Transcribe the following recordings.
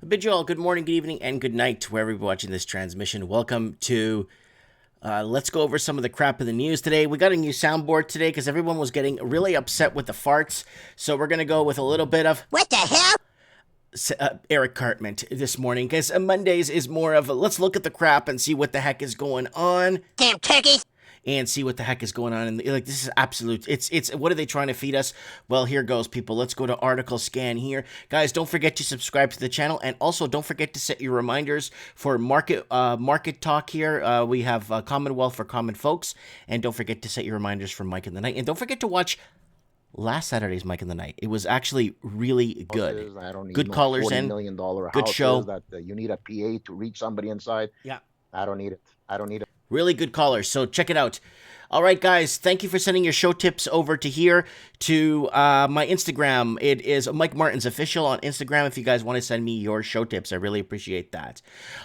I bid you all good morning, good evening, and good night wherever you're watching this transmission. Welcome to let's go over some of the crap in the news today. We got a new soundboard today because everyone was getting really upset with the farts. So we're going to go with a little bit of what the hell? Eric Cartman this morning, because Mondays is more of a let's look at the crap and see what the heck is going on. Damn turkeys. And see what the heck is going on. And like, this is absolute. It's what are they trying to feed us? Well, here goes, people. Let's go to article scan here. Guys, don't forget to subscribe to the channel. And also don't forget to set your reminders for market talk here. We have Commonwealth for common folks. And don't forget to set your reminders for Mike in the Night. And don't forget to watch last Saturday's Mike in the Night. It was actually really good. I don't need good no callers $40 in. million Good show. That you need a PA to reach somebody inside. Yeah. I don't need it. I don't need it. Really good callers, so check it out. All right, guys, thank you for sending your show tips over to here, to my Instagram. It is Mike Martin's Official on Instagram if you guys want to send me your show tips. I really appreciate that.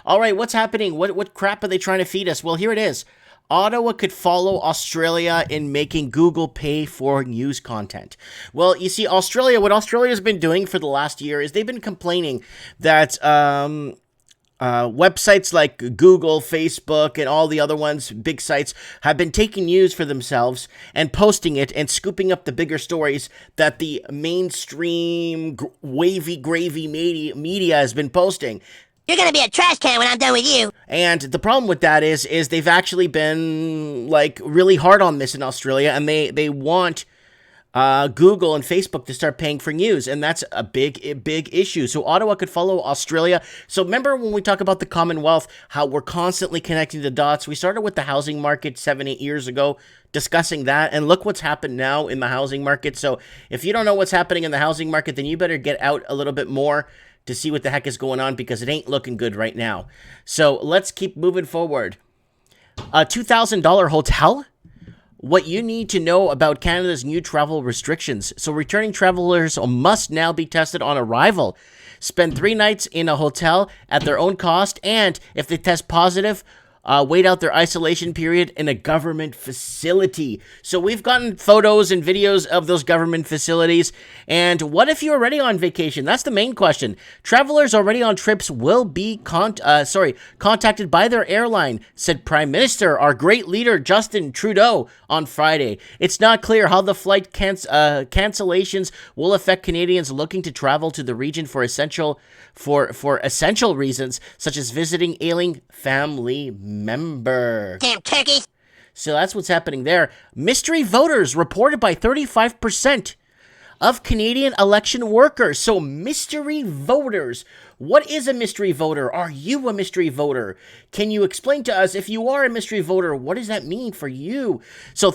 All right, what's happening? What crap are they trying to feed us? Well, here it is. Ottawa could follow Australia in making Google pay for news content. Well, you see, what Australia's been doing for the last year is they've been complaining that websites like Google, Facebook, and all the other ones, big sites, have been taking news for themselves and posting it and scooping up the bigger stories that the mainstream wavy gravy media has been posting. You're gonna be a trash can when I'm done with you. And the problem with that is they've actually been like really hard on this in Australia, and they want Google and Facebook to start paying for news, and that's a big issue. So Ottawa could follow Australia. So remember when we talk about the Commonwealth, how we're constantly connecting the dots? We started with the housing market 7-8 years ago, discussing that, and look what's happened now in the housing market. So if you don't know what's happening in the housing market, then you better get out a little bit more to see what the heck is going on, because it ain't looking good right now. So let's keep moving forward. A $2,000 hotel? What you need to know about Canada's new travel restrictions. So returning travelers must now be tested on arrival, spend 3 nights in a hotel at their own cost, and if they test positive, wait out their isolation period in a government facility. So we've gotten photos and videos of those government facilities. And what if you're already on vacation? That's the main question. Travelers already on trips will be contacted by their airline, said Prime Minister, our great leader, Justin Trudeau, on Friday. It's not clear how the flight cancellations will affect Canadians looking to travel to the region for essential reasons, such as visiting ailing family member. Damn turkeys. So that's what's happening there. Mystery voters reported by 35% of Canadian election workers. So mystery voters. What is a mystery voter? Are you a mystery voter? Can you explain to us, if you are a mystery voter, what does that mean for you? So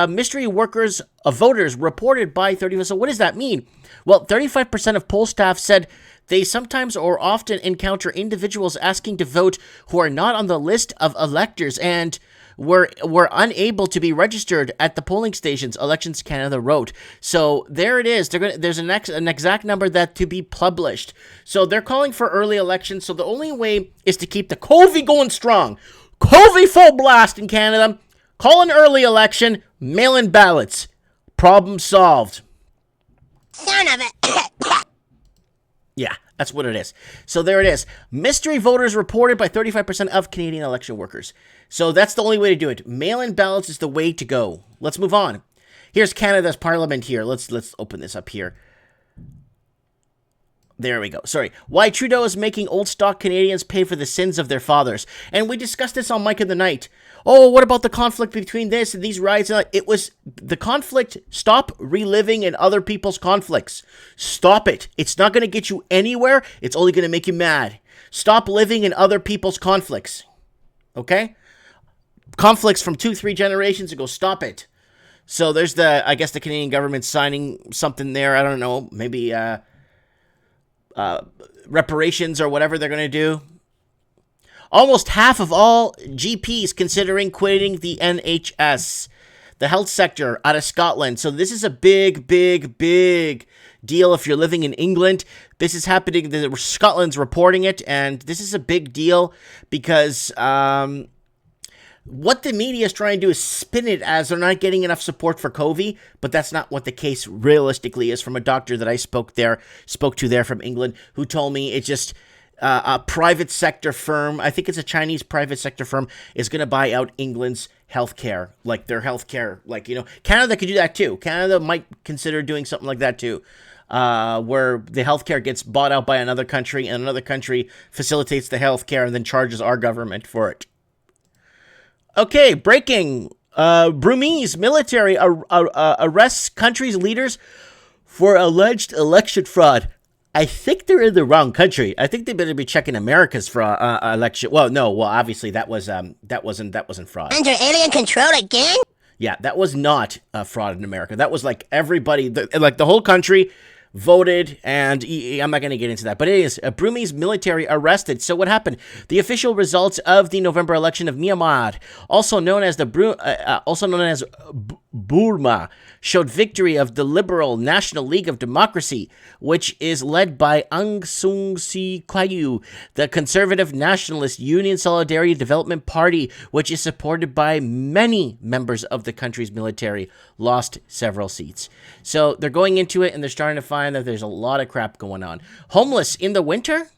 mystery voters reported by 30%. So what does that mean? Well, 35% of poll staff said they sometimes or often encounter individuals asking to vote who are not on the list of electors and were unable to be registered at the polling stations, Elections Canada wrote. So there it is. There's an exact number that to be published. So they're calling for early elections. So the only way is to keep the COVID going strong. COVID full blast in Canada. Call an early election. Mail-in ballots. Problem solved. Son of a... Yeah, that's what it is. So there it is. Mystery voters reported by 35% of Canadian election workers. So that's the only way to do it. Mail-in ballots is the way to go. Let's move on. Here's Canada's Parliament here. Let's open this up here. There we go. Sorry. Why Trudeau is making old stock Canadians pay for the sins of their fathers. And we discussed this on Mike in the Night. Oh, what about the conflict between this and these riots? It was the conflict. Stop reliving in other people's conflicts. Stop it. It's not going to get you anywhere. It's only going to make you mad. Stop living in other people's conflicts. Okay? Conflicts from 2-3 generations ago. Stop it. So there's I guess the Canadian government signing something there. I don't know. Maybe, reparations or whatever they're going to do. Almost half of all GPs considering quitting the NHS, the health sector, out of Scotland. So this is a big deal if you're living in England. This is happening. Scotland's reporting it, and this is a big deal because what the media is trying to do is spin it as they're not getting enough support for COVID, but that's not what the case realistically is, from a doctor that I spoke to there from England, who told me it's just a private sector firm, I think it's a Chinese private sector firm, is going to buy out England's healthcare, like their healthcare. Like, Canada could do that too. Canada might consider doing something like that too, where the healthcare gets bought out by another country and another country facilitates the healthcare and then charges our government for it. Okay, breaking. Burmese military arrests country's leaders for alleged election fraud. I think they're in the wrong country. I think they better be checking America's fraud election. Well, no. Well, obviously that wasn't fraud. Under alien control again? Yeah, that was not fraud in America. That was like everybody, the whole country voted, and I'm not going to get into that, but it is a Burmese military arrested. So what happened? The official results of the November election of Myanmar, also known as Burma, showed victory of the Liberal National League of Democracy, which is led by Aung San Suu Kyi, the conservative nationalist Union Solidarity Development Party, which is supported by many members of the country's military, lost several seats. So they're going into it and they're starting to find that there's a lot of crap going on. Homeless in the winter?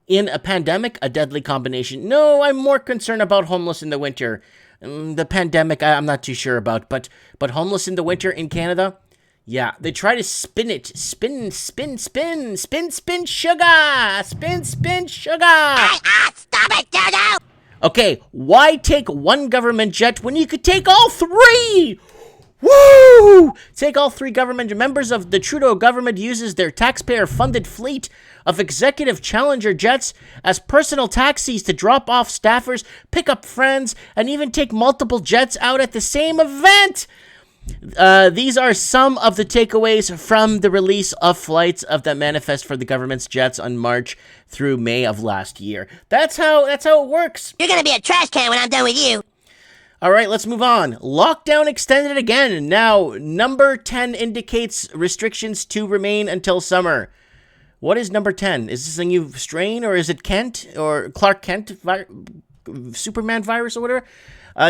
In a pandemic, a deadly combination. No, I'm more concerned about homeless in the winter. The pandemic, I'm not too sure about, but homeless in the winter in Canada, yeah, they try to spin it. Spin sugar! Spin sugar! Stop it, Dodo! Okay, why take one government jet when you could take all three? Woo! Take all three government members of the Trudeau government uses their taxpayer-funded fleet of executive Challenger jets as personal taxis to drop off staffers, pick up friends, and even take multiple jets out at the same event. These are some of the takeaways from the release of flights of the manifest for the government's jets on March through May of last year. That's how it works. You're gonna be a trash can when I'm done with you. All right, let's move on. Lockdown extended again. Now, number 10 indicates restrictions to remain until summer. What is number 10? Is this a new strain, or is it Kent, or Clark Kent, Superman virus, or whatever?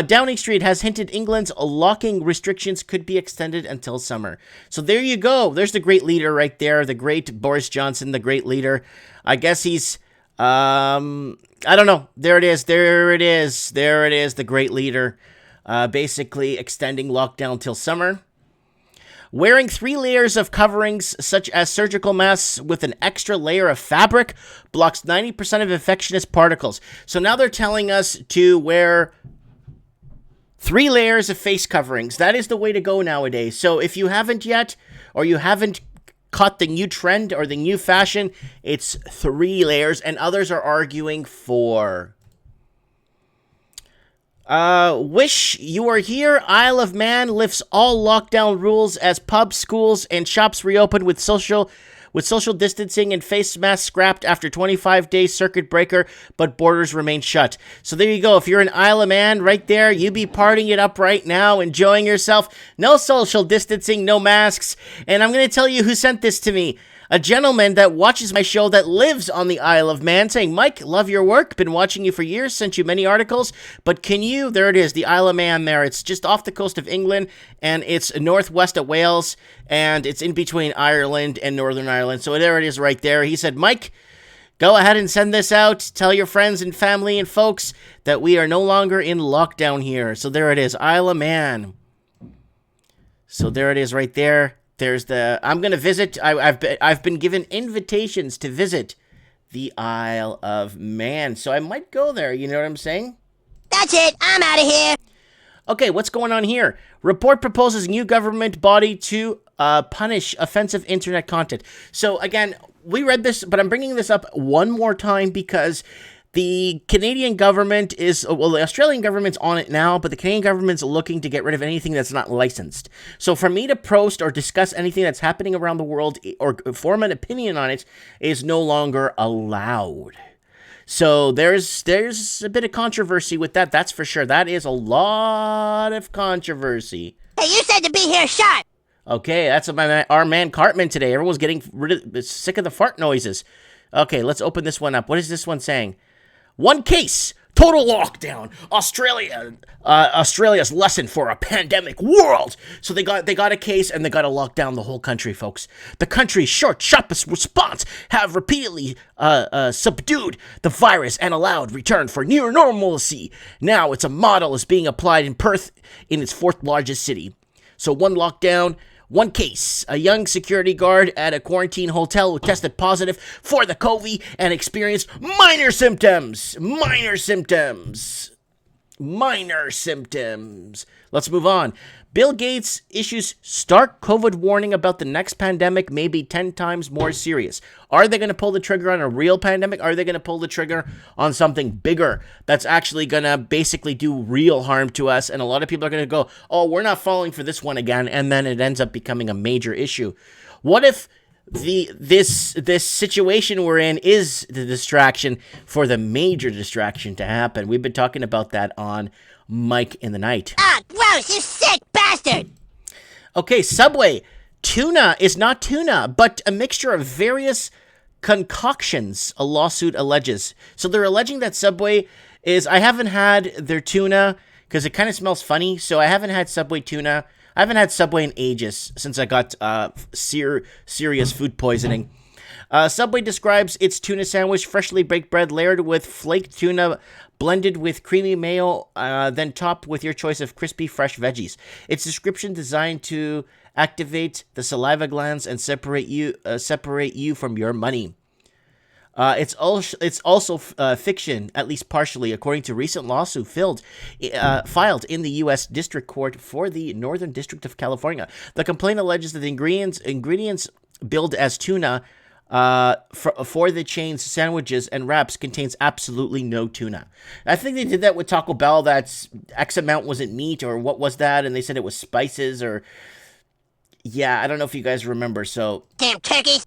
Downing Street has hinted England's locking restrictions could be extended until summer. So there you go. There's the great leader right there, the great Boris Johnson, the great leader. I guess he's... I don't know. There it is, the great leader. Basically extending lockdown till summer. Wearing 3 layers of coverings, such as surgical masks with an extra layer of fabric, blocks 90% of infectious particles. So now they're telling us to wear 3 layers of face coverings. That is the way to go nowadays. So if you haven't yet, or you haven't caught the new trend or the new fashion, it's 3 layers, and others are arguing 4. Wish you were here. Isle of Man lifts all lockdown rules as pubs, schools, and shops reopen with social distancing and face masks scrapped after 25-day circuit breaker, but borders remain shut. So there you go. If you're in Isle of Man right there, you be partying it up right now, enjoying yourself. No social distancing, no masks. And I'm going to tell you who sent this to me. A gentleman that watches my show that lives on the Isle of Man saying, Mike, love your work. Been watching you for years. Sent you many articles. But can you, there it is, the Isle of Man there. It's just off the coast of England, and it's northwest of Wales, and it's in between Ireland and Northern Ireland. So there it is right there. He said, Mike, go ahead and send this out. Tell your friends and family and folks that we are no longer in lockdown here. So there it is, Isle of Man. So there it is right there. There's the, I'm going to visit, I've been given invitations to visit the Isle of Man. So I might go there, you know what I'm saying? That's it, I'm out of here. Okay, what's going on here? Report proposes new government body to punish offensive internet content. So again, we read this, but I'm bringing this up one more time because the Canadian government is, well, the Australian government's on it now, but the Canadian government's looking to get rid of anything that's not licensed. So for me to post or discuss anything that's happening around the world or form an opinion on it is no longer allowed. So there's a bit of controversy with that, that's for sure. That is a lot of controversy. Hey, you said to be here sharp. Okay, that's our man Cartman today. Everyone's getting sick of the fart noises. Okay, let's open this one up. What is this one saying? One case. total lockdown. Australia's lesson for a pandemic world. So they got a case and they got to lock down the whole country, folks. The country's sharpest response have repeatedly subdued the virus and allowed return for near normalcy. Now it's a model is being applied in Perth, in its fourth largest city. So one lockdown, one case. A young security guard at a quarantine hotel who tested positive for the COVID and experienced minor symptoms. Let's move on. Bill Gates issues stark COVID warning about the next pandemic may be 10 times more serious. Are they going to pull the trigger on a real pandemic? Are they going to pull the trigger on something bigger that's actually going to basically do real harm to us? And a lot of people are going to go, oh, we're not falling for this one again. And then it ends up becoming a major issue. What if this situation we're in is the distraction for the major distraction to happen? We've been talking about that on Mike in the Night. Ah, gross, you sick bastard! Okay, Subway. Tuna is not tuna, but a mixture of various concoctions, a lawsuit alleges. So they're alleging that Subway is... I haven't had their tuna because it kind of smells funny, so I haven't had Subway tuna. I haven't had Subway in ages since I got serious food poisoning. Subway describes its tuna sandwich, freshly baked bread layered with flaked tuna, blended with creamy mayo, then topped with your choice of crispy, fresh veggies. Its description designed to activate the saliva glands and separate you from your money. It's also fiction, at least partially, according to recent lawsuit filed in the U.S. District Court for the Northern District of California. The complaint alleges that the ingredients billed as tuna for the chain's sandwiches and wraps contains absolutely no tuna. I think they did that with Taco Bell. That's X amount wasn't meat, or what was that? And they said it was spices, or yeah, I don't know if you guys remember. So Damn turkeys!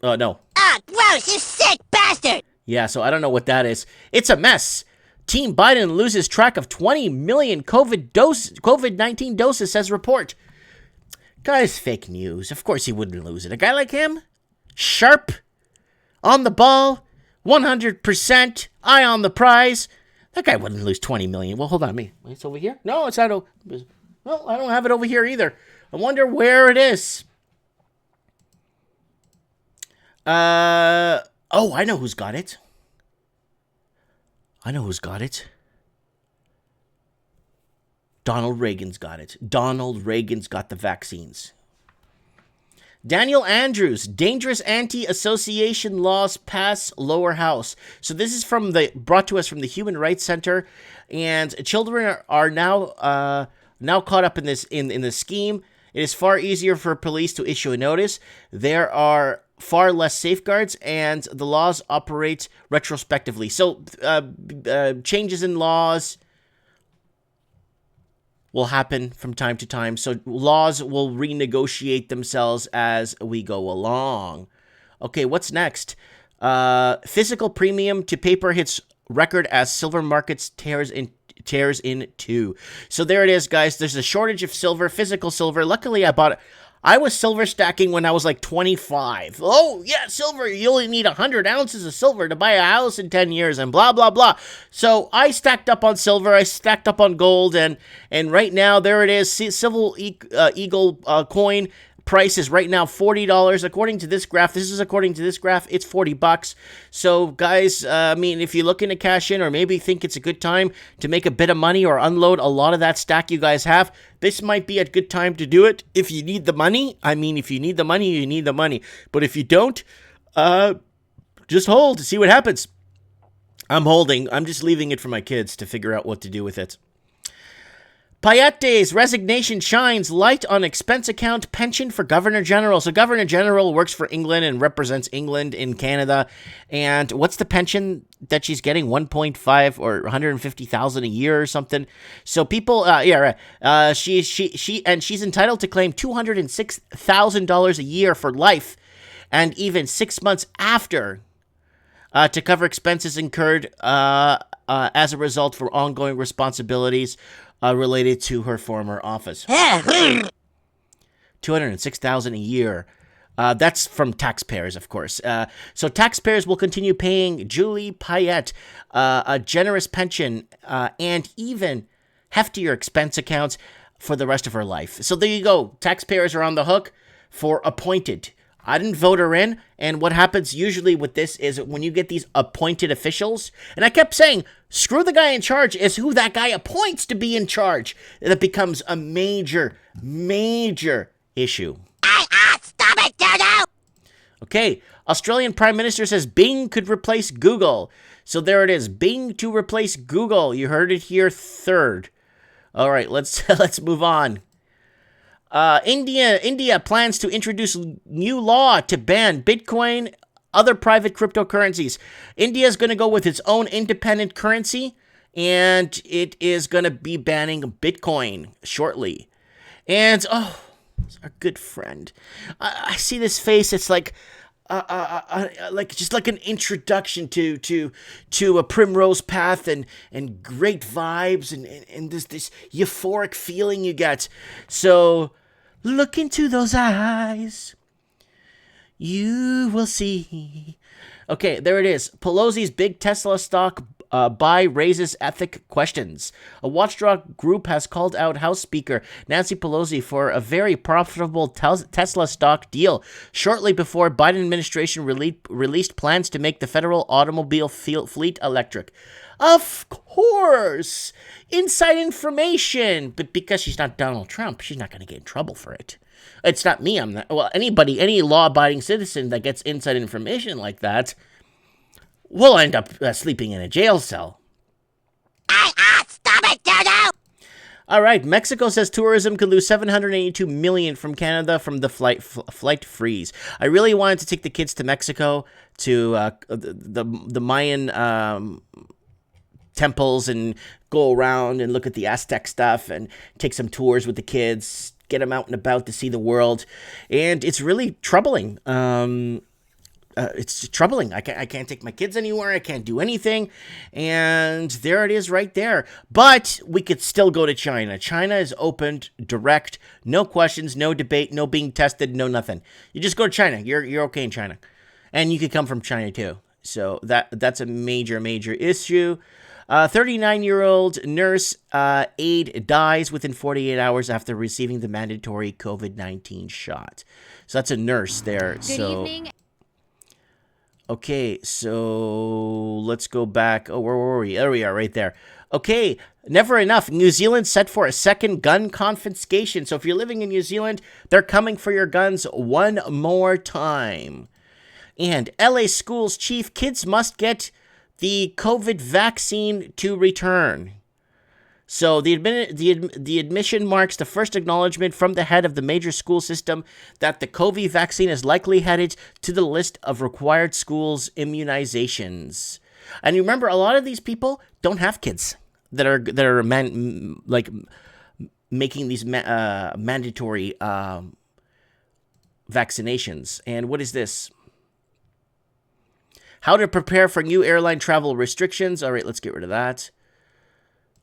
Oh no. Ah, gross, you sick bastard! Yeah, so I don't know what that is. It's a mess. Team Biden loses track of 20 million COVID-19 doses, says report. Guy's fake news. Of course he wouldn't lose it. A guy like him? Sharp, on the ball, 100%, eye on the prize. That guy wouldn't lose 20 million. Well, hold on, it's over here? No, it's not. Well, I don't have it over here either. I wonder where it is. Oh, I know who's got it. Donald Reagan's got it. Donald Reagan's got the vaccines. Daniel Andrews, dangerous anti-association laws pass lower house. So this is brought to us from the Human Rights Center, and children are now caught up in this scheme. It is far easier for police to issue a notice. There are far less safeguards, and the laws operate retrospectively. So changes in laws will happen from time to time. So laws will renegotiate themselves as we go along. Okay, what's next? Physical premium to paper hits record as silver markets tears in two. So there it is, guys. There's a shortage of silver, physical silver. Luckily, I bought it. I was silver stacking when I was like 25. Oh, yeah, silver. You only need 100 ounces of silver to buy a house in 10 years and blah, blah, blah. So I stacked up on silver. I stacked up on gold. And right now, there it is. Silver Eagle coin price is right now $40. According to this graph, it's $40. So guys, I mean, if you're looking to cash in or maybe think it's a good time to make a bit of money or unload a lot of that stack you guys have, this might be a good time to do it. If you need the money, if you need the money, you need the money. But if you don't, just hold to see what happens. I'm holding. I'm just leaving it for my kids to figure out what to do with it. Payate's resignation shines light on expense account pension for Governor General. So Governor General works for England and represents England in Canada. And what's the pension that she's getting? 1.5 or 150,000 a year or something. So people, she's entitled to claim $206,000 a year for life, and even 6 months after to cover expenses incurred as a result for ongoing responsibilities related to her former office. $206,000 a year. That's from taxpayers, of course. So taxpayers will continue paying Julie Payette a generous pension and even heftier expense accounts for the rest of her life. So there you go. Taxpayers are on the hook for appointed. I didn't vote her in, and what happens usually with this is when you get these appointed officials, and I kept saying, screw the guy in charge, is who that guy appoints to be in charge. That becomes a major, major issue. Stop it, Dodo! Okay, Australian Prime Minister says Bing could replace Google. So there it is, Bing to replace Google. You heard it here third. All right, let's move on. India plans to introduce new law to ban Bitcoin, other private cryptocurrencies. India is going to go with its own independent currency, and it is going to be banning Bitcoin shortly. And, our good friend. I see this face. It's like an introduction to a primrose path and great vibes and this euphoric feeling you get. So look into those eyes. You will see. Okay, there it is. Pelosi's big Tesla stock buy raises ethic questions. A watchdog group has called out House Speaker Nancy Pelosi for a very profitable Tesla stock deal shortly before Biden administration released plans to make the federal automobile fleet electric. Of course, inside information, but because she's not Donald Trump, she's not going to get in trouble for it. It's not me. I'm not. Well, any law-abiding citizen that gets inside information like that will end up sleeping in a jail cell. Stop it, Dodo! All right, Mexico says tourism could lose $782 million from Canada from the flight freeze. I really wanted to take the kids to Mexico to the Mayan temples and go around and look at the Aztec stuff and take some tours with the kids, get them out and about to see the world, and it's really troubling. It's troubling. I can't take my kids anywhere. I can't do anything. And there it is right there. But we could still go to China. China is opened, direct, no questions, no debate, no being tested, no nothing. You just go to China. You're okay in China. And you could come from China too. So that's a major, major issue. 39-year-old nurse aide dies within 48 hours after receiving the mandatory COVID-19 shot. So that's a nurse there. Good evening. Okay, so let's go back. Oh, where were we? There we are, right there. Okay, never enough. New Zealand set for a second gun confiscation. So if you're living in New Zealand, they're coming for your guns one more time. And LA schools chief, kids must get the COVID vaccine to return. So the admission marks the first acknowledgement from the head of the major school system that the COVID vaccine is likely headed to the list of required schools immunizations. And you remember, a lot of these people don't have kids that are making these mandatory vaccinations. And what is this? How to prepare for new airline travel restrictions. All right, let's get rid of that.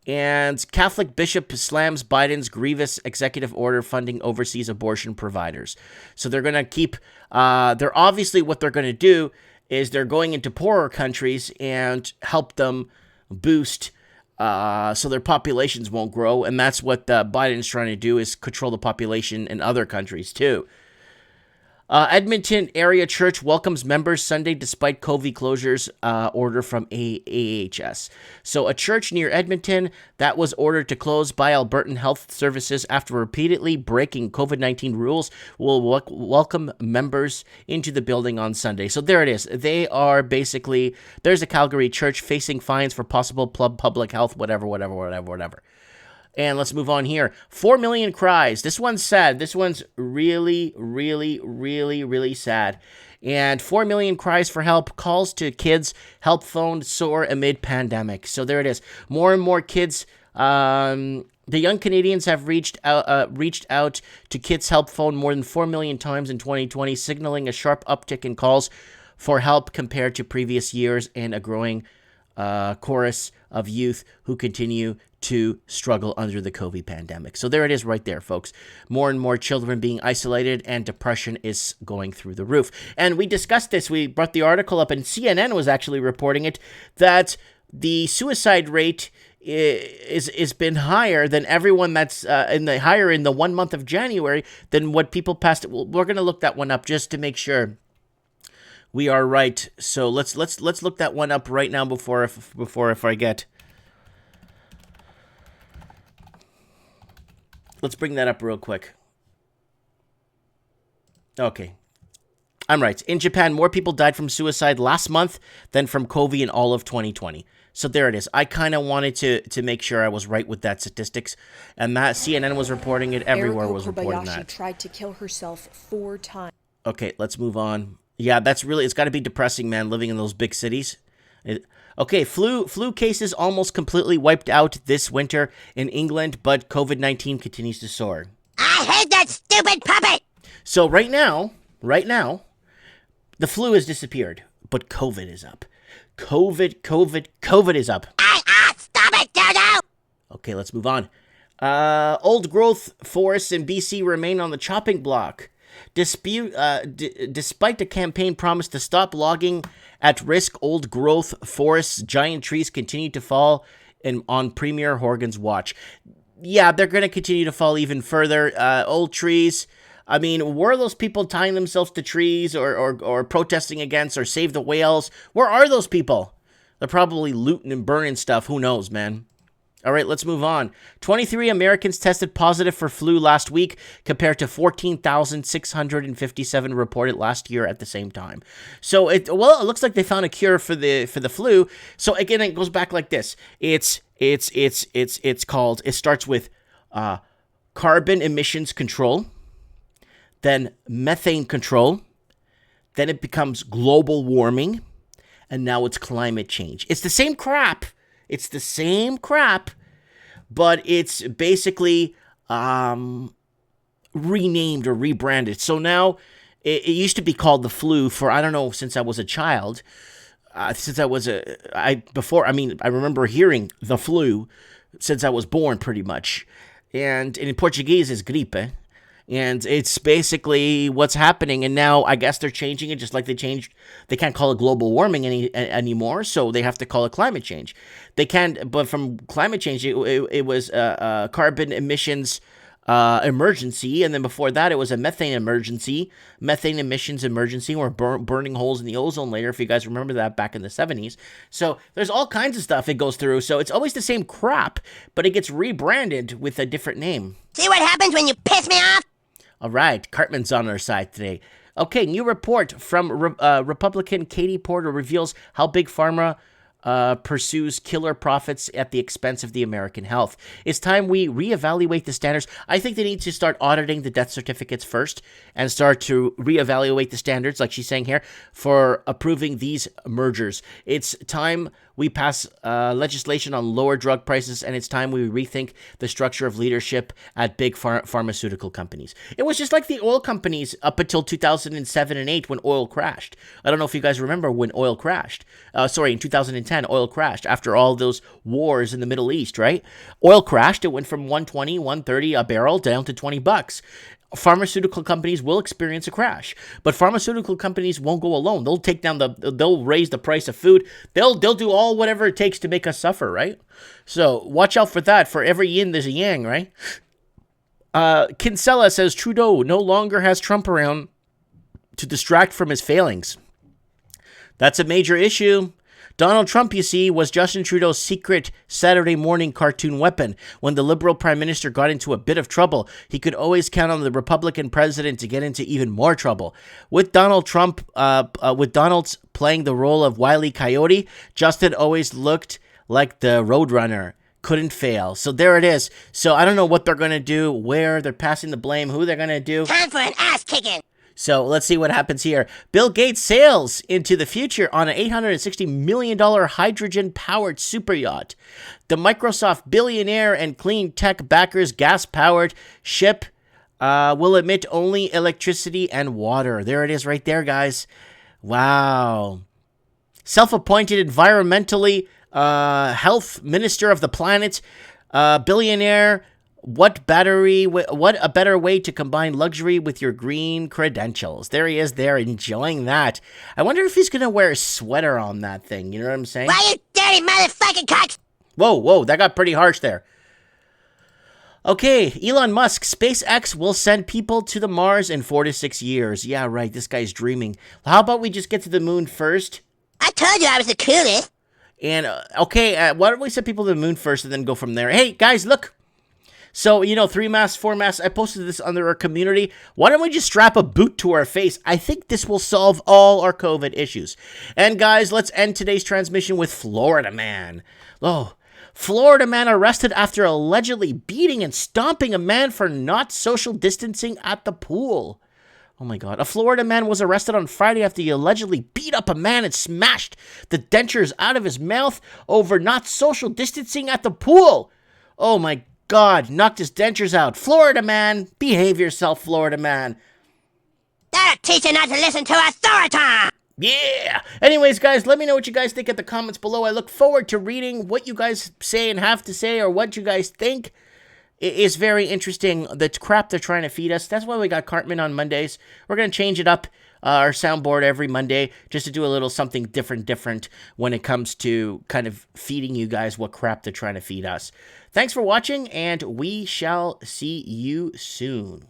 And Catholic bishop slams Biden's grievous executive order funding overseas abortion providers. So they're going to keep, they're obviously what they're going to do is they're going into poorer countries and help them boost so their populations won't grow. And that's what Biden's trying to do, is control the population in other countries too. Edmonton area church welcomes members Sunday despite COVID closures order from AHS. So a church near Edmonton that was ordered to close by Albertan Health Services after repeatedly breaking COVID-19 rules will welcome members into the building on Sunday. So there it is. They are basically, there's a Calgary church facing fines for possible public health, whatever. And let's move on here. 4 million cries. This one's sad. This one's really, really, really, really sad. And 4 million cries for help. Calls to kids. Help phone soar amid pandemic. So there it is. More and more kids. The young Canadians have reached out to Kids Help Phone more than 4 million times in 2020, signaling a sharp uptick in calls for help compared to previous years and a growing chorus of youth who continue to struggle under the COVID pandemic. So there it is right there, folks. More and more children being isolated, and depression is going through the roof. And we discussed this. We brought the article up, and CNN was actually reporting it, that the suicide rate is been higher than everyone that's in the 1 month of January than what people passed. Well, we're going to look that one up just to make sure we are right. So let's look that one up right now before I forget. Let's bring that up real quick. Okay. I'm right. In Japan, more people died from suicide last month than from COVID in all of 2020. So there it is. I kind of wanted to make sure I was right with that statistics, and that CNN was reporting it. Everywhere was reporting that. Tried to kill herself 4 times. Okay, let's move on. Yeah, it's got to be depressing, man, living in those big cities. Okay, flu cases almost completely wiped out this winter in England, but COVID-19 continues to soar. I hate that stupid puppet! So right now, the flu has disappeared, but COVID is up. COVID is up. Stop it, Dodo! Okay, let's move on. Old growth forests in BC remain on the chopping block. Despite the campaign promise to stop logging at-risk old growth forests, giant trees continue to fall on Premier Horgan's watch. Yeah, they're going to continue to fall even further. Old trees. I mean, were those people tying themselves to trees or protesting against or save the whales? Where are those people? They're probably looting and burning stuff. Who knows, man? All right, let's move on. 23 Americans tested positive for flu last week, compared to 14,657 reported last year at the same time. So it looks like they found a cure for the flu. So again, it goes back like this. It starts with carbon emissions control, then methane control, then it becomes global warming, and now it's climate change. It's the same crap. But it's basically renamed or rebranded. So now it used to be called the flu for, I don't know, since I was a child. I remember hearing the flu since I was born, pretty much. And in Portuguese, it's gripe. And it's basically what's happening. And now I guess they're changing it, just like they can't call it global warming anymore. So they have to call it climate change. They can't, but from climate change, it was carbon emissions emergency. And then before that, it was a methane emissions emergency. We're burning holes in the ozone layer, if you guys remember that back in the 70s. So there's all kinds of stuff it goes through. So it's always the same crap, but it gets rebranded with a different name. See what happens when you piss me off? All right, Cartman's on our side today. Okay, new report from Republican Katie Porter reveals how Big Pharma pursues killer profits at the expense of the American health. It's time we reevaluate the standards. I think they need to start auditing the death certificates first and start to reevaluate the standards, like she's saying here, for approving these mergers. It's time we pass legislation on lower drug prices, and it's time we rethink the structure of leadership at big pharmaceutical companies. It was just like the oil companies up until 2007 and 8 when oil crashed. I don't know if you guys remember when oil crashed. In 2010, oil crashed after all those wars in the Middle East, right? Oil crashed. It went from $120, $130 a barrel down to $20. Pharmaceutical companies will experience a crash, but pharmaceutical companies won't go alone. They'll raise the price of food. They'll do all whatever it takes to make us suffer, right? So watch out for that. For every yin, there's a yang, right? Kinsella says Trudeau no longer has Trump around to distract from his failings. That's a major issue. Donald Trump, you see, was Justin Trudeau's secret Saturday morning cartoon weapon. When the Liberal Prime Minister got into a bit of trouble, he could always count on the Republican president to get into even more trouble. With Donald's playing the role of Wile E. Coyote, Justin always looked like the Roadrunner. Couldn't fail. So there it is. So I don't know what they're going to do, where they're passing the blame, who they're going to do. Time for an ass kicking. So let's see what happens here. Bill Gates sails into the future on an $860 million hydrogen-powered super yacht. The Microsoft billionaire and clean tech backers' gas-powered ship will emit only electricity and water. There it is right there, guys. Wow. Self-appointed environmentally health minister of the planet, billionaire. What a better way to combine luxury with your green credentials. There he is there enjoying that. I wonder if he's going to wear a sweater on that thing. You know what I'm saying? Why, you dirty motherfucking cocks? Whoa, that got pretty harsh there. Okay, Elon Musk, SpaceX will send people to the Mars in 4 to 6 years. Yeah, right, this guy's dreaming. How about we just get to the moon first? I told you I was the coolest. And, why don't we send people to the moon first and then go from there? Hey, guys, look. So, 3 masks, 4 masks, I posted this under our community. Why don't we just strap a boot to our face? I think this will solve all our COVID issues. And guys, let's end today's transmission with Florida man. Oh, Florida man arrested after allegedly beating and stomping a man for not social distancing at the pool. Oh my God. A Florida man was arrested on Friday after he allegedly beat up a man and smashed the dentures out of his mouth over not social distancing at the pool. Oh my God, knocked his dentures out. Florida man, behave yourself, Florida man. That'll teach you not to listen to authority. Yeah. Anyways, guys, let me know what you guys think in the comments below. I look forward to reading what you guys say and have to say or what you guys think. It is very interesting, the crap they're trying to feed us. That's why we got Cartman on Mondays. We're going to change it up, our soundboard every Monday, just to do a little something different when it comes to kind of feeding you guys what crap they're trying to feed us. Thanks for watching, and we shall see you soon.